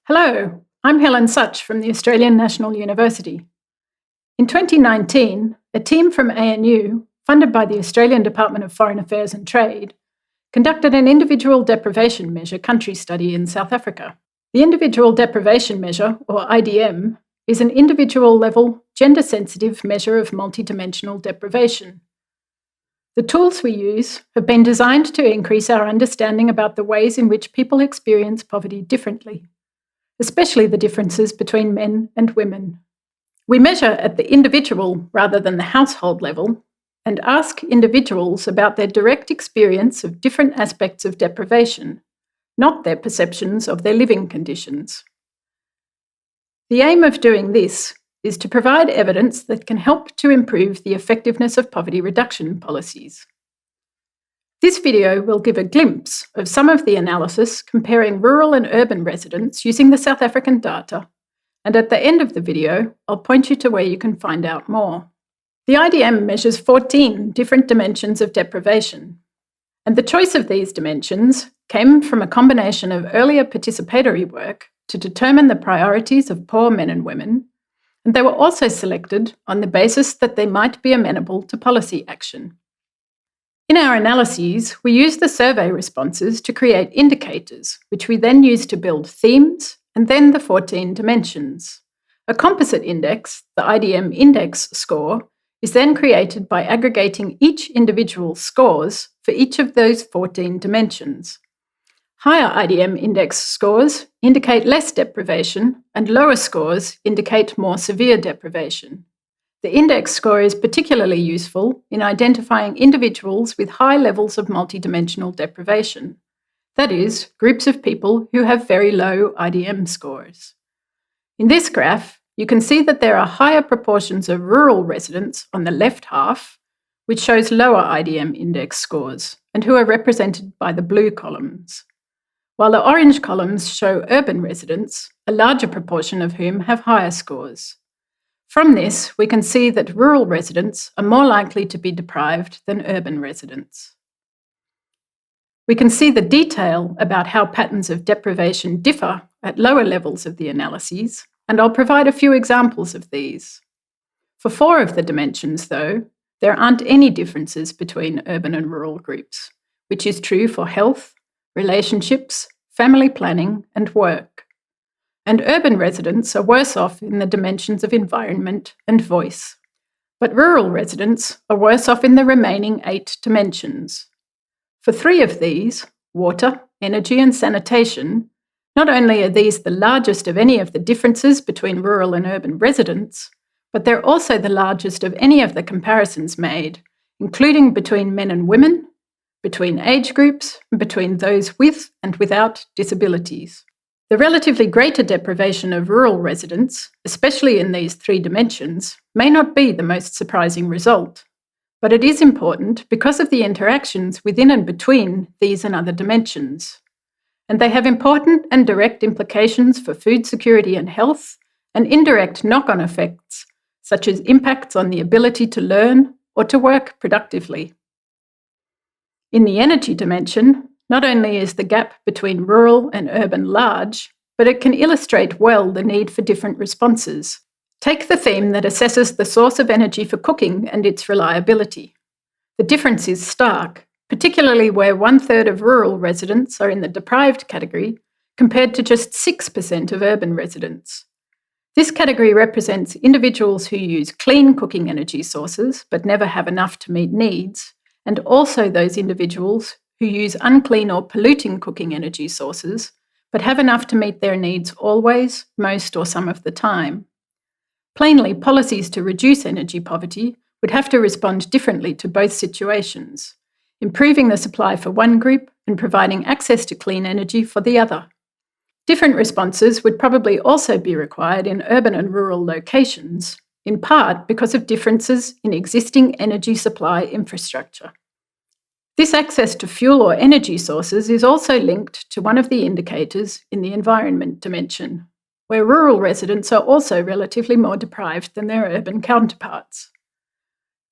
Hello, I'm Helen Such from the Australian National University. In 2019, a team from ANU, funded by the Australian Department of Foreign Affairs and Trade, conducted an individual deprivation measure country study in South Africa. The individual deprivation measure, or IDM, is an individual-level, gender-sensitive measure of multidimensional deprivation. The tools we use have been designed to increase our understanding about the ways in which people experience poverty differently, especially the differences between men and women. We measure at the individual rather than the household level and ask individuals about their direct experience of different aspects of deprivation, not their perceptions of their living conditions. The aim of doing this is to provide evidence that can help to improve the effectiveness of poverty reduction policies. This video will give a glimpse of some of the analysis comparing rural and urban residents using the South African data, and at the end of the video, I'll point you to where you can find out more. The IDM measures 14 different dimensions of deprivation, and the choice of these dimensions came from a combination of earlier participatory work to determine the priorities of poor men and women, and they were also selected on the basis that they might be amenable to policy action. In our analyses, we use the survey responses to create indicators, which we then use to build themes and then the 14 dimensions. A composite index, the IDM Index Score, is then created by aggregating each individual scores for each of those 14 dimensions. Higher IDM index scores indicate less deprivation, and lower scores indicate more severe deprivation. The index score is particularly useful in identifying individuals with high levels of multidimensional deprivation, that is, groups of people who have very low IDM scores. In this graph, you can see that there are higher proportions of rural residents on the left half, which shows lower IDM index scores, and who are represented by the blue columns, while the orange columns show urban residents, a larger proportion of whom have higher scores. From this, we can see that rural residents are more likely to be deprived than urban residents. We can see the detail about how patterns of deprivation differ at lower levels of the analyses, and I'll provide a few examples of these. For 4 of the dimensions, though, there aren't any differences between urban and rural groups, which is true for health, relationships, family planning, and work. And urban residents are worse off in the dimensions of environment and voice. But rural residents are worse off in the remaining 8 dimensions. For 3 of these, water, energy, and sanitation, not only are these the largest of any of the differences between rural and urban residents, but they're also the largest of any of the comparisons made, including between men and women, between age groups, and between those with and without disabilities. The relatively greater deprivation of rural residents, especially in these 3 dimensions, may not be the most surprising result, but it is important because of the interactions within and between these and other dimensions. And they have important and direct implications for food security and health, and indirect knock-on effects, such as impacts on the ability to learn or to work productively. In the energy dimension, not only is the gap between rural and urban large, but it can illustrate well the need for different responses. Take the theme that assesses the source of energy for cooking and its reliability. The difference is stark, particularly where 1/3 of rural residents are in the deprived category, compared to just 6% of urban residents. This category represents individuals who use clean cooking energy sources but never have enough to meet needs, and also those individuals who use unclean or polluting cooking energy sources, but have enough to meet their needs always, most, or some of the time. Plainly, policies to reduce energy poverty would have to respond differently to both situations, improving the supply for one group and providing access to clean energy for the other. Different responses would probably also be required in urban and rural locations, in part because of differences in existing energy supply infrastructure. This access to fuel or energy sources is also linked to one of the indicators in the environment dimension, where rural residents are also relatively more deprived than their urban counterparts.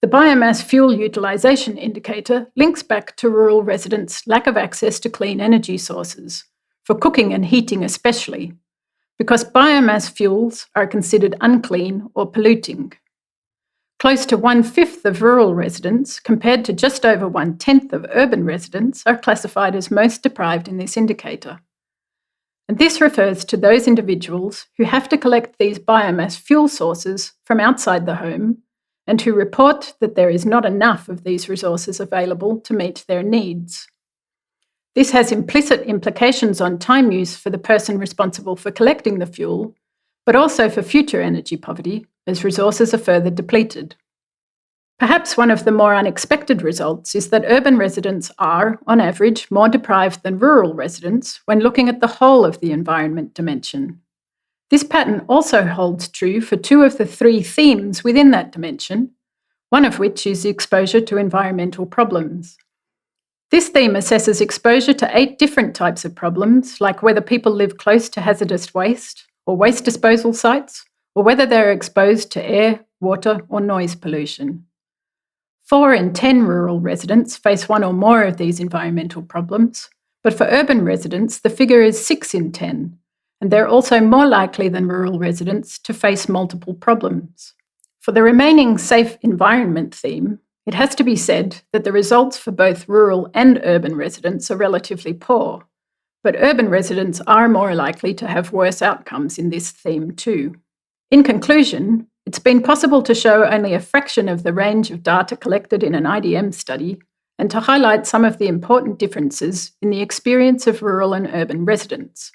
The biomass fuel utilisation indicator links back to rural residents' lack of access to clean energy sources, for cooking and heating especially, because biomass fuels are considered unclean or polluting. Close to 1/5 of rural residents, compared to just over 1/10 of urban residents, are classified as most deprived in this indicator. And this refers to those individuals who have to collect these biomass fuel sources from outside the home and who report that there is not enough of these resources available to meet their needs. This has implicit implications on time use for the person responsible for collecting the fuel, but also for future energy poverty as resources are further depleted. Perhaps one of the more unexpected results is that urban residents are, on average, more deprived than rural residents when looking at the whole of the environment dimension. This pattern also holds true for 2 of the 3 themes within that dimension, one of which is exposure to environmental problems. This theme assesses exposure to 8 different types of problems, like whether people live close to hazardous waste or waste disposal sites, or whether they're exposed to air, water, or noise pollution. 4 in 10 rural residents face one or more of these environmental problems, but for urban residents, the figure is 6 in 10, and they're also more likely than rural residents to face multiple problems. For the remaining safe environment theme, it has to be said that the results for both rural and urban residents are relatively poor, but urban residents are more likely to have worse outcomes in this theme too. In conclusion, it's been possible to show only a fraction of the range of data collected in an IDM study and to highlight some of the important differences in the experience of rural and urban residents.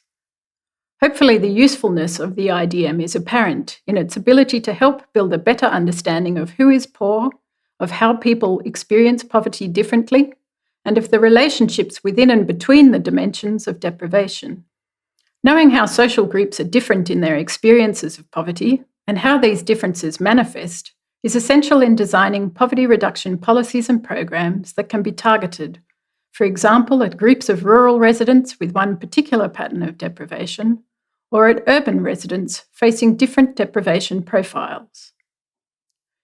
Hopefully, the usefulness of the IDM is apparent in its ability to help build a better understanding of who is poor, of how people experience poverty differently, and of the relationships within and between the dimensions of deprivation. Knowing how social groups are different in their experiences of poverty and how these differences manifest is essential in designing poverty reduction policies and programs that can be targeted, for example, at groups of rural residents with one particular pattern of deprivation, or at urban residents facing different deprivation profiles.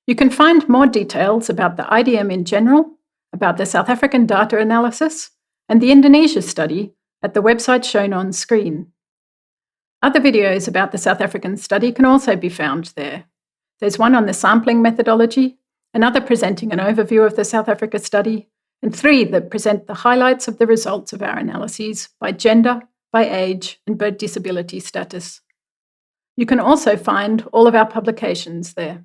You can find more details about the IDM in general, about the South African data analysis, and the Indonesia study at the website shown on screen. Other videos about the South African study can also be found there. There's one on the sampling methodology, another presenting an overview of the South Africa study, and 3 that present the highlights of the results of our analyses by gender, by age, and by disability status. You can also find all of our publications there.